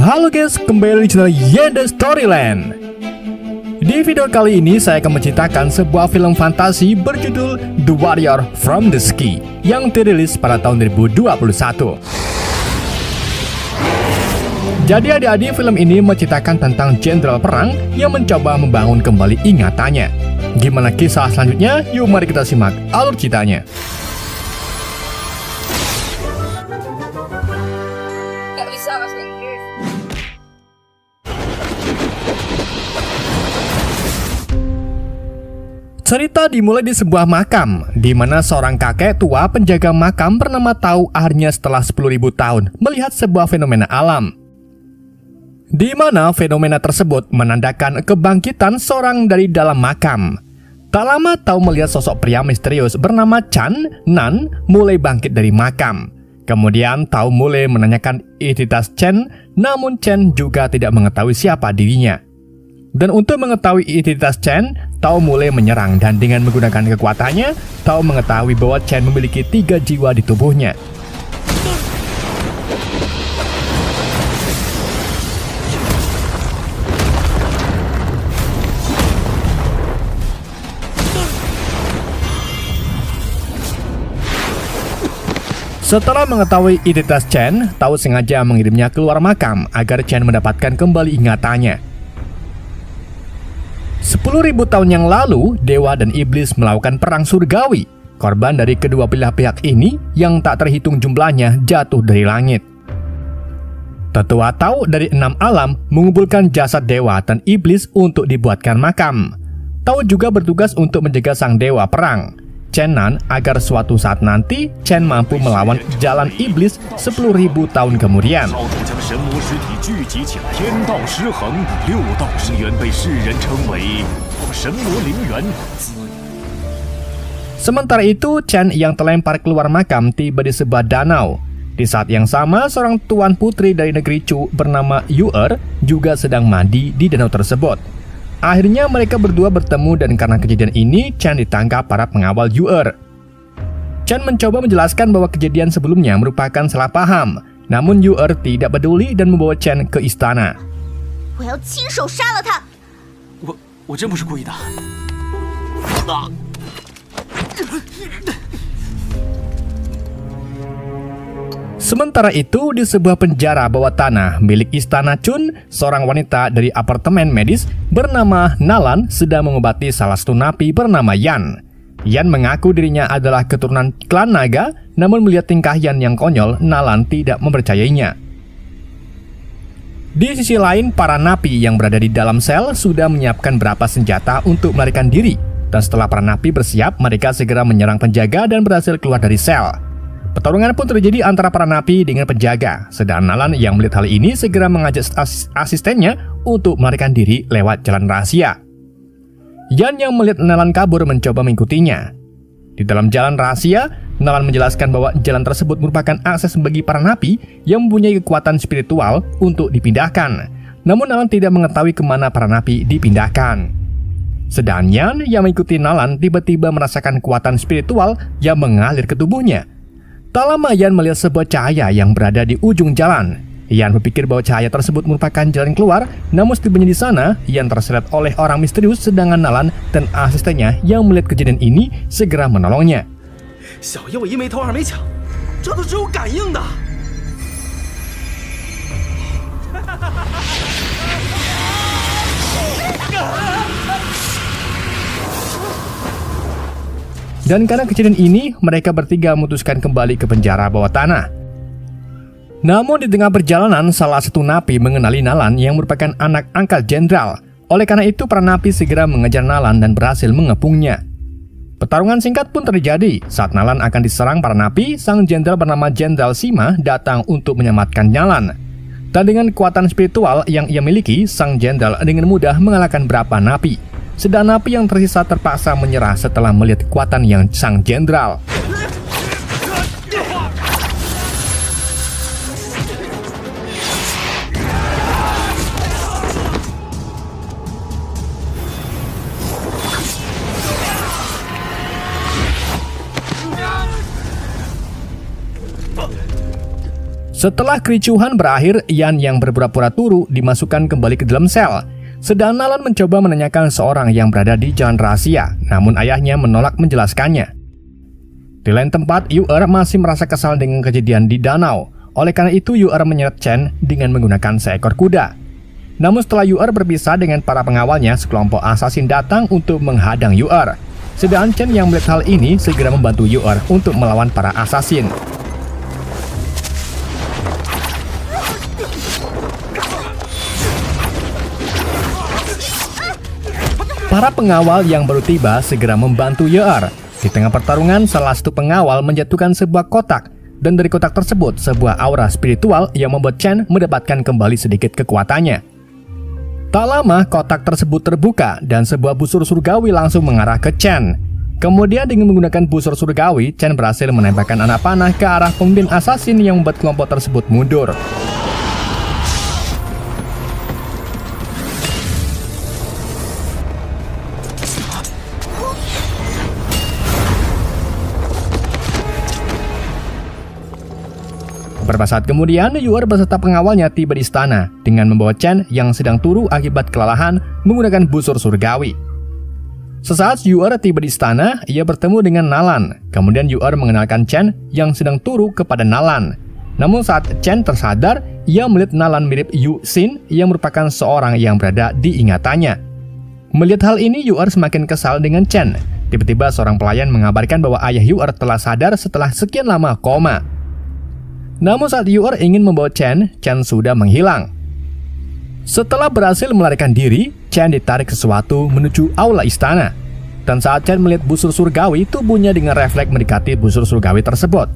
Halo guys, kembali di channel Yenda Storyland. Di video kali ini saya akan menceritakan sebuah film fantasi berjudul The Warrior from the Sky yang dirilis pada tahun 2021. Jadi adik-adik, film ini menceritakan tentang jenderal perang yang mencoba membangun kembali ingatannya. Gimana kisah selanjutnya? Yuk mari kita simak alur ceritanya. Gak bisa bahasa Inggris. Cerita dimulai di sebuah makam, di mana seorang kakek tua penjaga makam bernama Tau akhirnya setelah 10.000 tahun melihat sebuah fenomena alam. Di mana fenomena tersebut menandakan kebangkitan seorang dari dalam makam. Tak lama Tau melihat sosok pria misterius bernama Chan Nan mulai bangkit dari makam. Kemudian Tau mulai menanyakan identitas Chen, namun Chen juga tidak mengetahui siapa dirinya. Dan untuk mengetahui identitas Chen, Tau mulai menyerang dan dengan menggunakan kekuatannya, Tau mengetahui bahwa Chen memiliki 3 jiwa di tubuhnya. Setelah mengetahui identitas Chen, Tau sengaja mengirimnya keluar makam agar Chen mendapatkan kembali ingatannya. 10.000 tahun yang lalu, dewa dan iblis melakukan perang surgawi. Korban dari kedua belah pihak ini yang tak terhitung jumlahnya jatuh dari langit. Tetua Tau dari 6 alam mengumpulkan jasad dewa dan iblis untuk dibuatkan makam. Tau juga bertugas untuk menjaga sang dewa perang, Chen Nan, agar suatu saat nanti Chen mampu melawan jalan iblis 10.000 tahun kemudian. Sementara itu, Chen yang terlempar keluar makam tiba di sebuah danau. Di saat yang sama, seorang tuan putri dari negeri Chu bernama Yu'er juga sedang mandi di danau tersebut. Akhirnya mereka berdua bertemu dan karena kejadian ini, Chen ditangkap para pengawal Yu'er. Chen mencoba menjelaskan bahwa kejadian sebelumnya merupakan salah paham, namun Yu'er tidak peduli dan membawa Chen ke istana. 我要亲手杀了他！我真不是故意的。Sementara itu, di sebuah penjara bawah tanah milik Istana Chun, seorang wanita dari apartemen medis bernama Nalan sedang mengobati salah satu napi bernama Yan. Yan mengaku dirinya adalah keturunan klan naga, namun melihat tingkah Yan yang konyol, Nalan tidak mempercayainya. Di sisi lain, para napi yang berada di dalam sel sudah menyiapkan beberapa senjata untuk melarikan diri. Dan setelah para napi bersiap, mereka segera menyerang penjaga dan berhasil keluar dari sel. Pertarungan pun terjadi antara para napi dengan penjaga. Sedang Nalan yang melihat hal ini segera mengajak asistennya untuk melarikan diri lewat jalan rahasia. Yan yang melihat Nalan kabur mencoba mengikutinya. Di dalam jalan rahasia, Nalan menjelaskan bahwa jalan tersebut merupakan akses bagi para napi yang mempunyai kekuatan spiritual untuk dipindahkan. Namun Nalan tidak mengetahui kemana para napi dipindahkan. Sedang Yan yang mengikuti Nalan tiba-tiba merasakan kekuatan spiritual yang mengalir ke tubuhnya. Tak lama Yan melihat sebuah cahaya yang berada di ujung jalan. Yan berpikir bahwa cahaya tersebut merupakan jalan keluar, namun setibanya di sana, Yan terseret oleh orang misterius sedangkan Nalan dan asistennya yang melihat kejadian ini segera menolongnya. 小爷我一没偷二没抢，这都是有感应的。 Dan karena kejadian ini, mereka bertiga memutuskan kembali ke penjara bawah tanah. Namun di tengah perjalanan, salah satu napi mengenali Nalan yang merupakan anak angkat jenderal. Oleh karena itu, para napi segera mengejar Nalan dan berhasil mengepungnya. Pertarungan singkat pun terjadi. Saat Nalan akan diserang para napi, sang jenderal bernama Jenderal Sima datang untuk menyelamatkan Nalan. Dan dengan kekuatan spiritual yang ia miliki, sang jenderal dengan mudah mengalahkan beberapa napi. Sedang napi yang tersisa terpaksa menyerah setelah melihat kekuatan yang sang jenderal. Setelah kericuhan berakhir, Yan yang berpura-pura turu dimasukkan kembali ke dalam sel. Sedang Nalan mencoba menanyakan seorang yang berada di jalan rahasia, namun ayahnya menolak menjelaskannya. Di lain tempat, Yu-er masih merasa kesal dengan kejadian di danau. Oleh karena itu, Yu-er menyeret Chen dengan menggunakan seekor kuda. Namun setelah Yu-er berpisah dengan para pengawalnya, sekelompok asasin datang untuk menghadang Yu-er. Sedangkan Chen yang melihat hal ini segera membantu Yu-er untuk melawan para asasin. Para pengawal yang baru tiba segera membantu Yu-er. Di tengah pertarungan, salah satu pengawal menjatuhkan sebuah kotak, dan dari kotak tersebut sebuah aura spiritual yang membuat Chen mendapatkan kembali sedikit kekuatannya. Tak lama, kotak tersebut terbuka dan sebuah busur surgawi langsung mengarah ke Chen. Kemudian dengan menggunakan busur surgawi, Chen berhasil menembakkan anak panah ke arah pemimpin asasin yang membuat kelompok tersebut mundur. Beberapa saat kemudian, Yu-er beserta pengawalnya tiba di istana dengan membawa Chen yang sedang turu akibat kelelahan menggunakan busur surgawi. Sesaat Yu-er tiba di istana, ia bertemu dengan Nalan. Kemudian Yu-er mengenalkan Chen yang sedang turu kepada Nalan. Namun saat Chen tersadar, ia melihat Nalan mirip Yu Xin yang merupakan seorang yang berada di ingatannya. Melihat hal ini, Yu-er semakin kesal dengan Chen. Tiba-tiba seorang pelayan mengabarkan bahwa ayah Yu-er telah sadar setelah sekian lama koma. Namun saat Yu-er ingin membawa Chen sudah menghilang. Setelah berhasil melarikan diri, Chen ditarik sesuatu menuju aula istana. Dan saat Chen melihat busur surgawi, tubuhnya dengan refleks mendekati busur surgawi tersebut.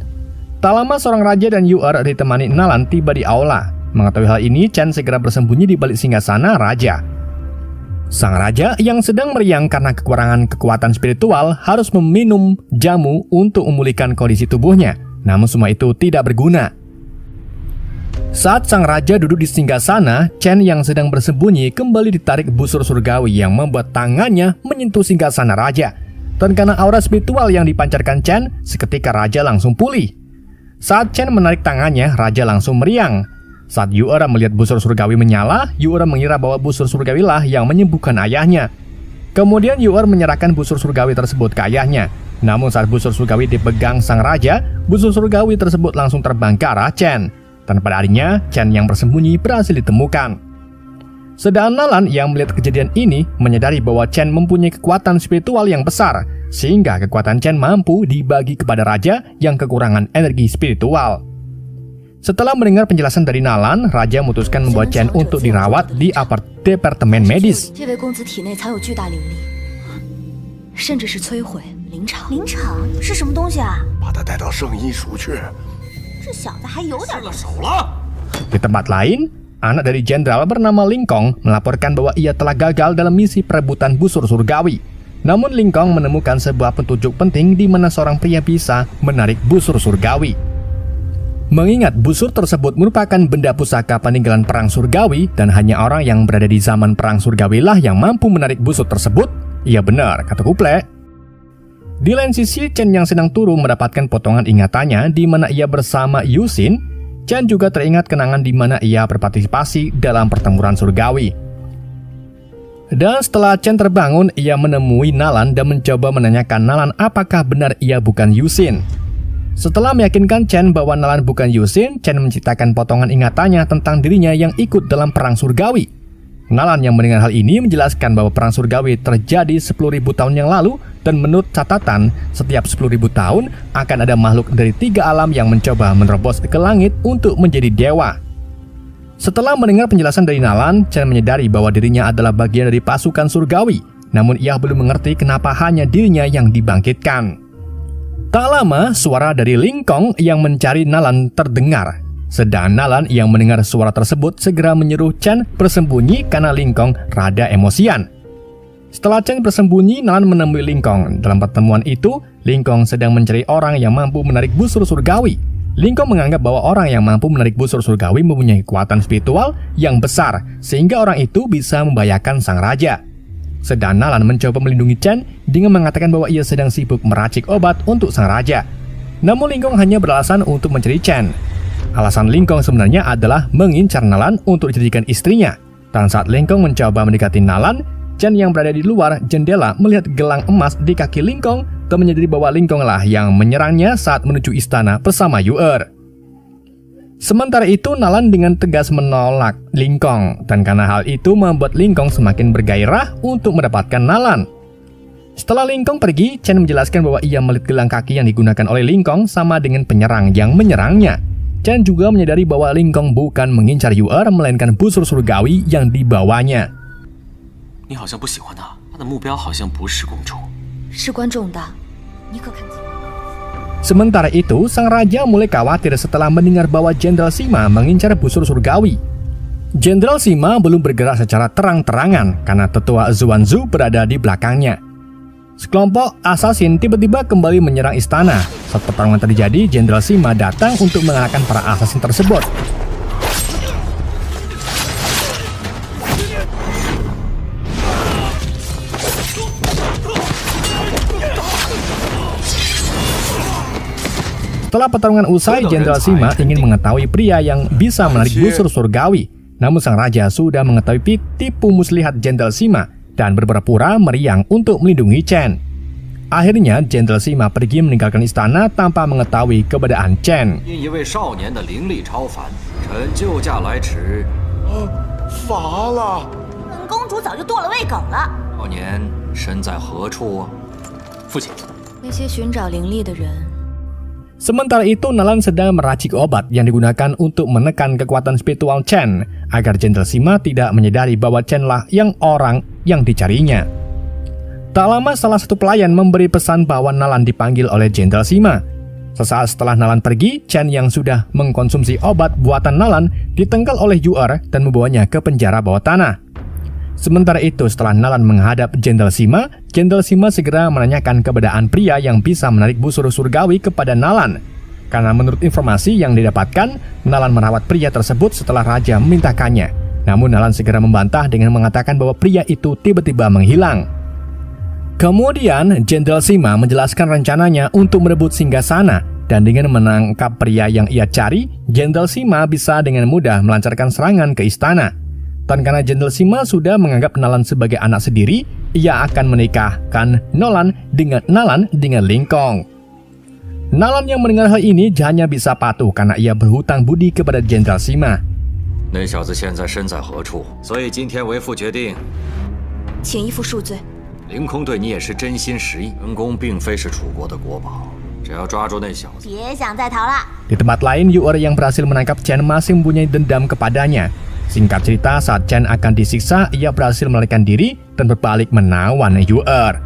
Tak lama seorang raja dan Yu-er ditemani Nalan tiba di aula. Mengetahui hal ini, Chen segera bersembunyi di balik singgasana raja. Sang raja yang sedang meriang karena kekurangan kekuatan spiritual harus meminum jamu untuk memulihkan kondisi tubuhnya. Namun semua itu tidak berguna. Saat sang raja duduk di singgasana, Chen yang sedang bersembunyi kembali ditarik busur surgawi yang membuat tangannya menyentuh singgasana raja. Dan karena aura spiritual yang dipancarkan Chen, seketika raja langsung pulih. Saat Chen menarik tangannya, raja langsung meriang. Saat Yu-er melihat busur surgawi menyala, Yu-er mengira bahwa busur surgawilah yang menyembuhkan ayahnya. Kemudian Yu-er menyerahkan busur surgawi tersebut ke ayahnya. Namun saat busur surgawi dipegang sang raja, busur surgawi tersebut langsung terbang ke arah Chen. Dan pada harinya, Chen yang bersembunyi berhasil ditemukan. Sedangkan Nalan yang melihat kejadian ini menyadari bahwa Chen mempunyai kekuatan spiritual yang besar, sehingga kekuatan Chen mampu dibagi kepada raja yang kekurangan energi spiritual. Setelah mendengar penjelasan dari Nalan, raja memutuskan membawa Chen untuk dirawat di departemen medis. 灵场是什么东西啊？把他带到圣医署去。这小子还有点手了。 Di tempat lain, anak dari jenderal bernama Lingkong melaporkan bahwa ia telah gagal dalam misi perebutan busur surgawi. Namun Lingkong menemukan sebuah petunjuk penting di mana seorang pria bisa menarik busur surgawi. Mengingat busur tersebut merupakan benda pusaka peninggalan perang surgawi dan hanya orang yang berada di zaman perang surgawi lah yang mampu menarik busur tersebut. Iya benar, kata Kuple. Di lain sisi, Chen yang sedang turu mendapatkan potongan ingatannya di mana ia bersama Yu Xin. Chen juga teringat kenangan di mana ia berpartisipasi dalam pertempuran surgawi. Dan setelah Chen terbangun, ia menemui Nalan dan mencoba menanyakan Nalan apakah benar ia bukan Yu Xin. Setelah meyakinkan Chen bahwa Nalan bukan Yu Xin, Chen menceritakan potongan ingatannya tentang dirinya yang ikut dalam perang surgawi. Nalan yang mendengar hal ini menjelaskan bahwa perang surgawi terjadi 10.000 tahun yang lalu dan menurut catatan, setiap 10.000 tahun akan ada makhluk dari 3 alam yang mencoba menerobos ke langit untuk menjadi dewa. Setelah mendengar penjelasan dari Nalan, Chen menyadari bahwa dirinya adalah bagian dari pasukan surgawi. Namun ia belum mengerti kenapa hanya dirinya yang dibangkitkan. Tak lama, suara dari Lingkong yang mencari Nalan terdengar. Sedang Nalan yang mendengar suara tersebut segera menyuruh Chen bersembunyi karena Lingkong rada emosian. Setelah Chen bersembunyi, Nalan menemui Lingkong. Dalam pertemuan itu, Lingkong sedang mencari orang yang mampu menarik busur surgawi. Lingkong menganggap bahwa orang yang mampu menarik busur surgawi mempunyai kekuatan spiritual yang besar, sehingga orang itu bisa membahayakan sang raja. Sedang Nalan mencoba melindungi Chen dengan mengatakan bahwa ia sedang sibuk meracik obat untuk sang raja. Namun Lingkong hanya beralasan untuk mencari Chen. Alasan Lingkong sebenarnya adalah mengincar Nalan untuk dijadikan istrinya. Dan saat Lingkong mencoba mendekati Nalan, Chen yang berada di luar jendela melihat gelang emas di kaki Lingkong dan menyadari bahwa Lingkong lah yang menyerangnya saat menuju istana bersama Yu'er. Sementara itu Nalan dengan tegas menolak Lingkong, dan karena hal itu membuat Lingkong semakin bergairah untuk mendapatkan Nalan. Setelah Lingkong pergi, Chen menjelaskan bahwa ia melihat gelang kaki yang digunakan oleh Lingkong sama dengan penyerang yang menyerangnya. Chen juga menyadari bahwa Lingkong bukan mengincar Yu'er, melainkan busur surgawi yang dibawanya. 你好像不喜欢他，他的目标好像不是公主。事关重大，你可看清。 Sementara itu, sang raja mulai khawatir setelah mendengar bahwa Jenderal Sima mengincar busur surgawi. Jenderal Sima belum bergerak secara terang-terangan karena tetua Xuanzhu berada di belakangnya. Sekelompok asasin tiba-tiba kembali menyerang istana. Saat pertarungan terjadi, Jenderal Sima datang untuk mengalahkan para asasin tersebut. Setelah pertarungan usai, Jenderal Sima ingin mengetahui pria yang bisa menarik busur surgawi. Namun sang raja sudah mengetahui tipu muslihat Jenderal Sima dan berpura-pura meriang untuk melindungi Chen. Akhirnya, Jenderal Sima pergi meninggalkan istana tanpa mengetahui keberadaan Chen. 因一位少年的灵力超凡，臣救驾来迟。乏了。本公主早就剁了喂狗了。少年身在何处？父亲，那些寻找灵力的人， Sementara itu, Nalan sedang meracik obat yang digunakan untuk menekan kekuatan spiritual Chen, agar Jenderal Sima tidak menyadari bahwa Chen lah yang orang yang dicarinya. Tak lama salah satu pelayan memberi pesan bahwa Nalan dipanggil oleh Jenderal Sima. Sesaat setelah Nalan pergi, Chen yang sudah mengkonsumsi obat buatan Nalan ditenggal oleh Yu'er dan membawanya ke penjara bawah tanah. Sementara itu, setelah Nalan menghadap Jenderal Sima segera menanyakan keberadaan pria yang bisa menarik busur surgawi kepada Nalan. Karena menurut informasi yang didapatkan, Nalan merawat pria tersebut setelah raja memintakannya. Namun Nalan segera membantah dengan mengatakan bahwa pria itu tiba-tiba menghilang. Kemudian, Jenderal Sima menjelaskan rencananya untuk merebut singgasana, dan dengan menangkap pria yang ia cari, Jenderal Sima bisa dengan mudah melancarkan serangan ke istana. Dan karena Jenderal Sima sudah menganggap Nalan sebagai anak sendiri, ia akan menikahkan Nalan dengan Lingkong. Nalan yang mendengar hal ini hanya bisa patuh karena ia berhutang budi kepada Jenderal Sima. 那小子现在身在何处？所以今天为父决定， 请依父恕罪。 凌空对你也是真心实意。本宫并非是楚国的国宝，只要抓住那小子， 别想再逃了。 Di tempat lain, Yu'er yang berhasil menangkap Chen masih mempunyai dendam kepadanya. Singkat cerita, saat Chen akan disiksa, ia berhasil melarikan diri dan berbalik menawan Yu'er.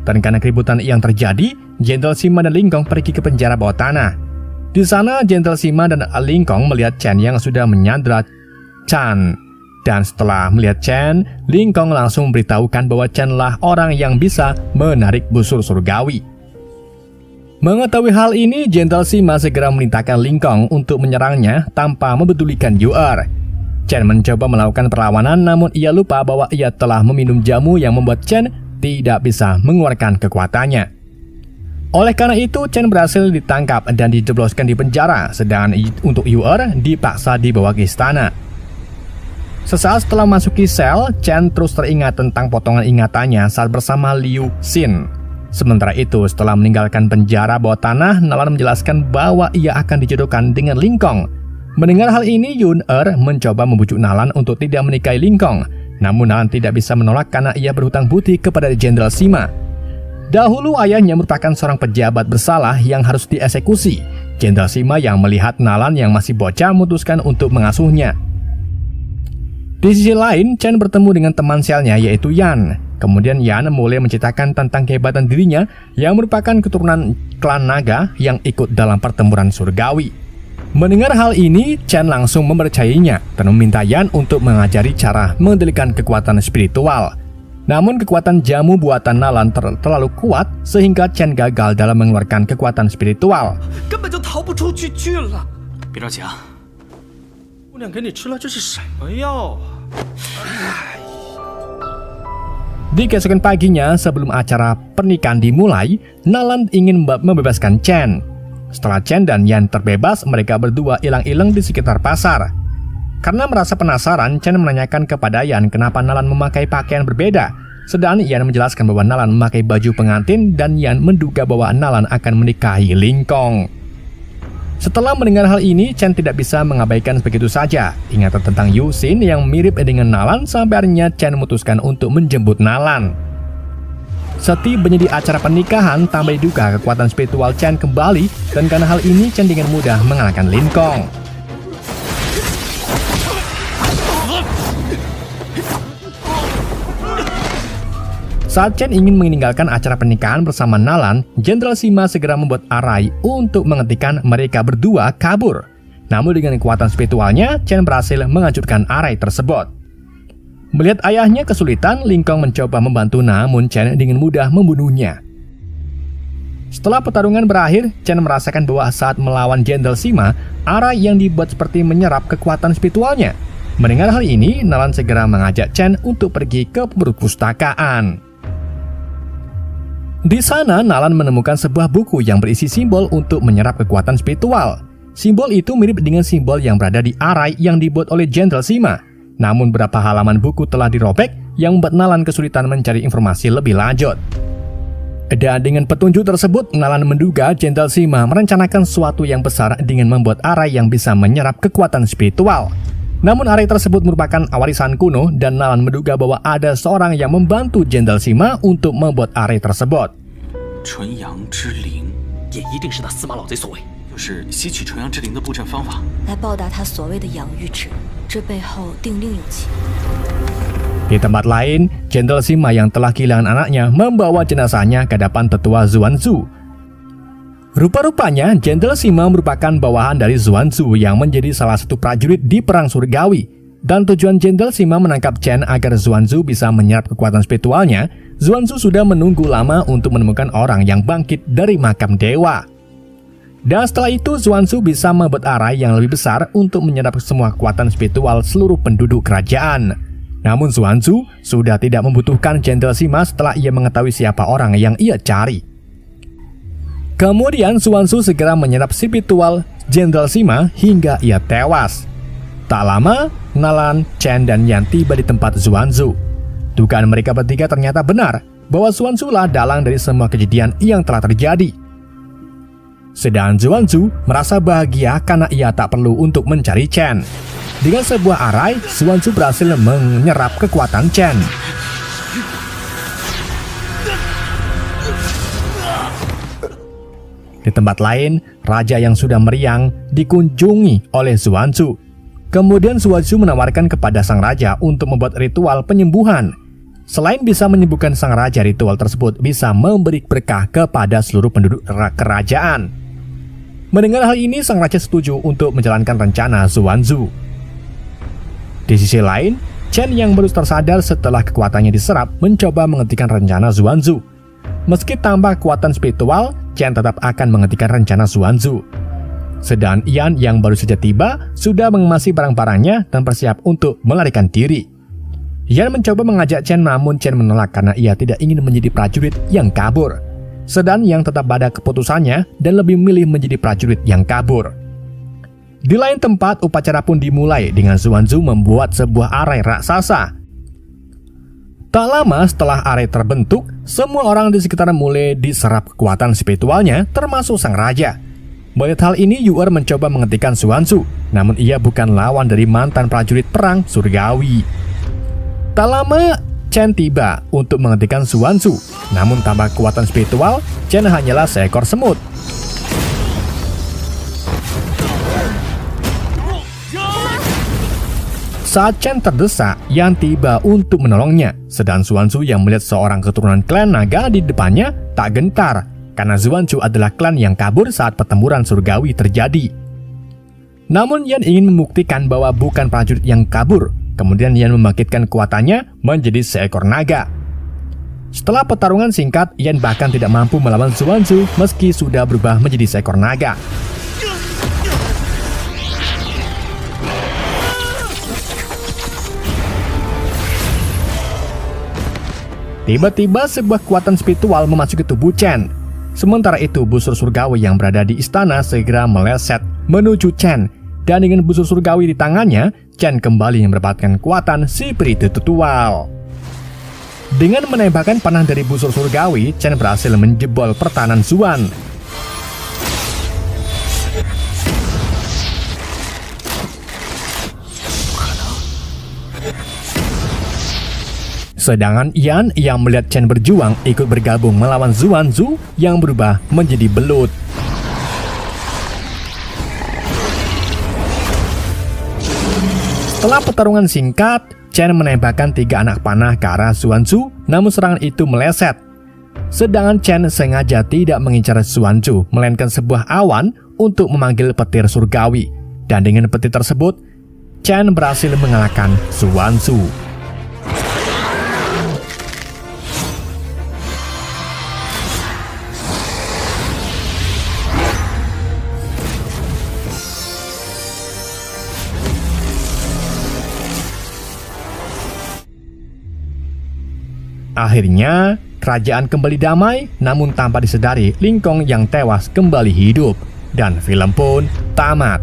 Dan karena keributan yang terjadi, Jenderal Sima dan Lingkong pergi ke penjara bawah tanah. Di sana, Jenderal Sima dan Lingkong melihat Chen yang sudah menyandra Chan. Dan setelah melihat Chen, Lingkong langsung memberitahukan bahwa Chen lah orang yang bisa menarik busur surgawi. Mengetahui hal ini, Jenderal Sima segera memerintahkan Lingkong untuk menyerangnya tanpa mempedulikan Yu'er. Chen mencoba melakukan perlawanan, namun ia lupa bahwa ia telah meminum jamu yang membuat Chen tidak bisa mengeluarkan kekuatannya. Oleh karena itu, Chen berhasil ditangkap dan dijebloskan di penjara, sedangkan untuk Yu'er dipaksa dibawa ke istana. Sesaat setelah masuki sel, Chen terus teringat tentang potongan ingatannya saat bersama Liu Xin. Sementara itu, setelah meninggalkan penjara bawah tanah, Nalan menjelaskan bahwa ia akan dijodohkan dengan Lingkong. Mendengar hal ini, Yu'er mencoba membujuk Nalan untuk tidak menikahi Lingkong. Namun Nalan tidak bisa menolak karena ia berhutang budi kepada Jenderal Sima. Dahulu ayahnya merupakan seorang pejabat bersalah yang harus dieksekusi. Jenderal Sima yang melihat Nalan yang masih bocah memutuskan untuk mengasuhnya. Di sisi lain, Chen bertemu dengan teman selnya yaitu Yan. Kemudian Yan mulai menceritakan tentang kehebatan dirinya yang merupakan keturunan klan naga yang ikut dalam pertempuran surgawi. Mendengar hal ini, Chen langsung mempercayainya dan meminta Yan untuk mengajari cara mengendalikan kekuatan spiritual. Namun kekuatan jamu buatan Nalan terlalu kuat sehingga Chen gagal dalam mengeluarkan kekuatan spiritual. 根本就逃不出去了。别着急啊。姑娘给你吃了这是什么药啊？ Di keesokan paginya, sebelum acara pernikahan dimulai, Nalan ingin membebaskan Chen. Setelah Chen dan Yan terbebas, mereka berdua ilang-ilang di sekitar pasar. Karena merasa penasaran, Chen menanyakan kepada Yan kenapa Nalan memakai pakaian berbeda. Sedang Yan menjelaskan bahwa Nalan memakai baju pengantin dan Yan menduga bahwa Nalan akan menikahi Ling Kong. Setelah mendengar hal ini, Chen tidak bisa mengabaikan begitu saja ingatan tentang Yu Xin yang mirip dengan Nalan sampai akhirnya Chen memutuskan untuk menjemput Nalan. Setibanya di acara pernikahan, tambah diduga kekuatan spiritual Chen kembali dan karena hal ini Chen dengan mudah mengalahkan Ling Kong. Saat Chen ingin meninggalkan acara pernikahan bersama Nalan, Jenderal Sima segera membuat arai untuk menghentikan mereka berdua kabur. Namun dengan kekuatan spiritualnya, Chen berhasil menghancurkan arai tersebut. Melihat ayahnya kesulitan, Ling Kong mencoba membantu namun Chen dengan mudah membunuhnya. Setelah pertarungan berakhir, Chen merasakan bahwa saat melawan Jenderal Sima, arai yang dibuat seperti menyerap kekuatan spiritualnya. Mendengar hal ini, Nalan segera mengajak Chen untuk pergi ke perpustakaan. Di sana, Nalan menemukan sebuah buku yang berisi simbol untuk menyerap kekuatan spiritual. Simbol itu mirip dengan simbol yang berada di arai yang dibuat oleh Jenderal Sima. Namun beberapa halaman buku telah dirobek yang membuat Nalan kesulitan mencari informasi lebih lanjut. Dan dengan petunjuk tersebut, Nalan menduga Jenderal Sima merencanakan sesuatu yang besar dengan membuat arai yang bisa menyerap kekuatan spiritual. Namun arai tersebut merupakan warisan kuno dan Nalan menduga bahwa ada seorang yang membantu Jenderal Sima untuk membuat arai tersebut. 纯阳之灵也一定是那司马老贼所为，又是吸取纯阳之灵的布阵方法，来报答他所谓的养育之恩，这背后定另有其。 Di tempat lain, Jenderal Sima yang telah kehilangan anaknya membawa jenazahnya ke hadapan tetua Zuanzu. Rupa-rupanya, Jenderal Sima merupakan bawahan dari Zuanzu yang menjadi salah satu prajurit di Perang Surgawi. Dan tujuan Jenderal Sima menangkap Chen agar Zuanzu bisa menyerap kekuatan spiritualnya, Zuanzu sudah menunggu lama untuk menemukan orang yang bangkit dari makam dewa. Dan setelah itu, Zuanzu bisa membuat arai yang lebih besar untuk menyerap semua kekuatan spiritual seluruh penduduk kerajaan. Namun Zuanzu sudah tidak membutuhkan Jenderal Sima setelah ia mengetahui siapa orang yang ia cari. Kemudian Zuanzu segera menyerap spiritual Jenderal Sima hingga ia tewas. Tak lama, Nalan, Chen, dan Yan tiba di tempat Zuanzu. Dugaan mereka bertiga ternyata benar bahwa Zuanzu lah dalang dari semua kejadian yang telah terjadi. Sedang Zuanzu merasa bahagia karena ia tak perlu untuk mencari Chen. Dengan sebuah arai, Zuanzu berhasil menyerap kekuatan Chen. Di tempat lain, raja yang sudah meriang dikunjungi oleh Zuanzu. Kemudian Zuanzu menawarkan kepada sang raja untuk membuat ritual penyembuhan. Selain bisa menyembuhkan sang raja, ritual tersebut bisa memberi berkah kepada seluruh penduduk kerajaan. Mendengar hal ini, sang raja setuju untuk menjalankan rencana Zuanzu. Di sisi lain, Chen yang baru tersadar setelah kekuatannya diserap mencoba menghentikan rencana Zuanzu. Meski tanpa kekuatan spiritual, Chen tetap akan menghentikan rencana Zuanzu. Sedang Yan yang baru saja tiba sudah mengemasi barang-barangnya dan bersiap untuk melarikan diri. Yan mencoba mengajak Chen namun Chen menolak karena ia tidak ingin menjadi prajurit yang kabur. Sedang Yang tetap pada keputusannya dan lebih memilih menjadi prajurit yang kabur. Di lain tempat, upacara pun dimulai dengan Zuanzu membuat sebuah arai raksasa. Tak lama setelah arai terbentuk, semua orang di sekitar mulai diserap kekuatan spiritualnya termasuk sang raja. Melihat hal ini, Yu'er mencoba menghentikan Zuanzu, namun ia bukan lawan dari mantan prajurit perang surgawi. Tak lama, Chen tiba untuk menghentikan Zuanzu, namun tanpa kekuatan spiritual, Chen hanyalah seekor semut. Saat Chen terdesak, Yan tiba untuk menolongnya, sedang Zuanzu yang melihat seorang keturunan klan naga di depannya tak gentar. Karena Zuanzu adalah klan yang kabur saat pertempuran surgawi terjadi. Namun Yan ingin membuktikan bahwa bukan prajurit yang kabur. Kemudian Yan membangkitkan kekuatannya menjadi seekor naga. Setelah pertarungan singkat, Yan bahkan tidak mampu melawan Zuanzu meski sudah berubah menjadi seekor naga. Tiba-tiba sebuah kekuatan spiritual memasuki tubuh Chen. Sementara itu, busur surgawi yang berada di istana segera meleset menuju Chen. Dan dengan busur surgawi di tangannya, Chen kembali mendapatkan kekuatan spiritual. Dengan menembakkan panah dari busur surgawi, Chen berhasil menjebol pertahanan Zuan. Sedangkan Yan yang melihat Chen berjuang ikut bergabung melawan Zuanzu yang berubah menjadi belut. Setelah pertarungan singkat, Chen menembakkan 3 anak panah ke arah Zuanzu, namun serangan itu meleset. Sedangkan Chen sengaja tidak mengincar Zuanzu, melainkan sebuah awan untuk memanggil petir surgawi. Dan dengan petir tersebut, Chen berhasil mengalahkan Zuanzu. Akhirnya, kerajaan kembali damai, namun tanpa disadari Ling Kong yang tewas kembali hidup. Dan film pun tamat.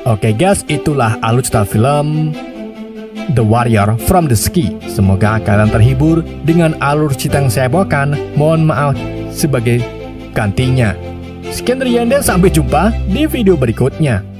Oke guys, itulah alur cerita film The Warrior from the Sky. Semoga kalian terhibur dengan alur cerita yang saya bawakan. Mohon maaf sebagai gantinya. Sekian dari Anda, sampai jumpa di video berikutnya.